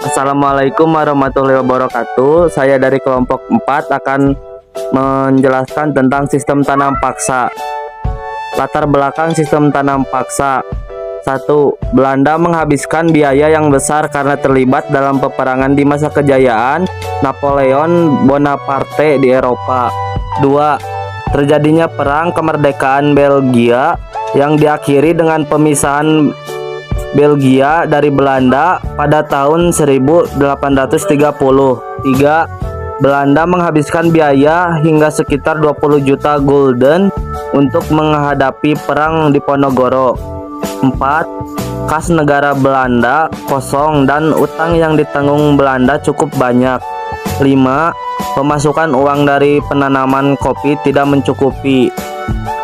Assalamualaikum warahmatullahi wabarakatuh. Saya dari kelompok 4 akan menjelaskan tentang sistem tanam paksa. Latar belakang sistem tanam paksa. 1. Belanda menghabiskan biaya yang besar karena terlibat dalam peperangan di masa kejayaan Napoleon Bonaparte di Eropa. 2. Terjadinya perang kemerdekaan Belgia yang diakhiri dengan pemisahan Belgia dari Belanda pada tahun 1830. 3. Belanda menghabiskan biaya hingga sekitar 20 juta gulden untuk menghadapi perang di Ponorogo. 4. Kas negara Belanda kosong dan utang yang ditanggung Belanda cukup banyak. 5. Pemasukan uang dari penanaman kopi tidak mencukupi.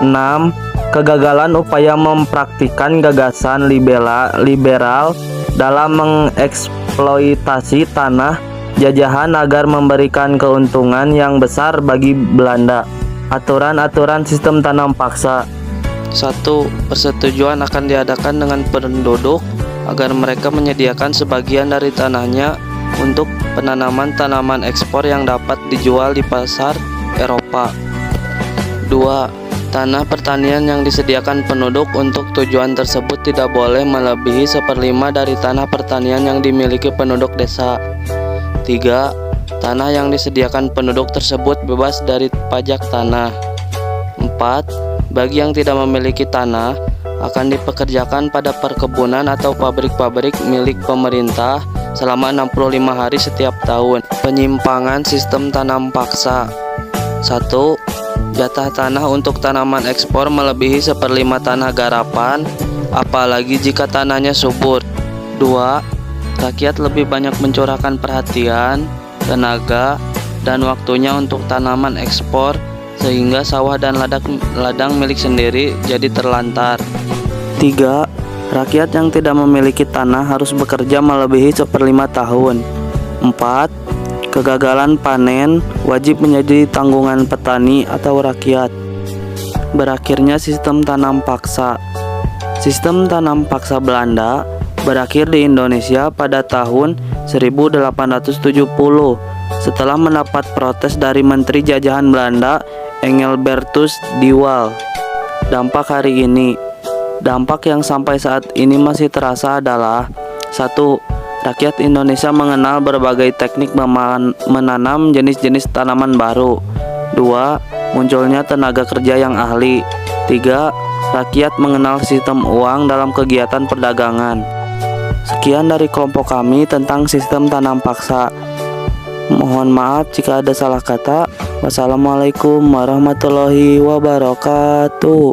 6. Kegagalan upaya mempraktikkan gagasan liberal dalam mengeksploitasi tanah jajahan agar memberikan keuntungan yang besar bagi Belanda. Aturan-aturan sistem tanam paksa. 1. Persetujuan akan diadakan dengan penduduk agar mereka menyediakan sebagian dari tanahnya untuk penanaman tanaman ekspor yang dapat dijual di pasar Eropa. 2. Tanah pertanian yang disediakan penduduk untuk tujuan tersebut tidak boleh melebihi 1/5 dari tanah pertanian yang dimiliki penduduk desa. 3. Tanah yang disediakan penduduk tersebut bebas dari pajak tanah. 4. Bagi yang tidak memiliki tanah akan dipekerjakan pada perkebunan atau pabrik-pabrik milik pemerintah selama 65 hari setiap tahun. Penyimpangan sistem tanam paksa. 1. Jatah tanah untuk tanaman ekspor melebihi 1/5 tanah garapan, apalagi jika tanahnya subur. 2. Rakyat lebih banyak mencurahkan perhatian, tenaga, dan waktunya untuk tanaman ekspor, sehingga sawah dan ladang milik sendiri jadi terlantar. 3. Rakyat yang tidak memiliki tanah harus bekerja melebihi 1/5 tahun. 4. Kegagalan panen wajib menjadi tanggungan petani atau rakyat. Berakhirnya sistem tanam paksa. Sistem tanam paksa Belanda berakhir di Indonesia pada tahun 1870 setelah mendapat protes dari Menteri Jajahan Belanda Engelbertus de Waal. Dampak hari ini. Dampak yang sampai saat ini masih terasa adalah: 1. Rakyat Indonesia mengenal berbagai teknik menanam jenis-jenis tanaman baru. 2. Munculnya tenaga kerja yang ahli. 3. Rakyat mengenal sistem uang dalam kegiatan perdagangan. Sekian dari kelompok kami tentang sistem tanam paksa. Mohon maaf jika ada salah kata. Wassalamualaikum warahmatullahi wabarakatuh.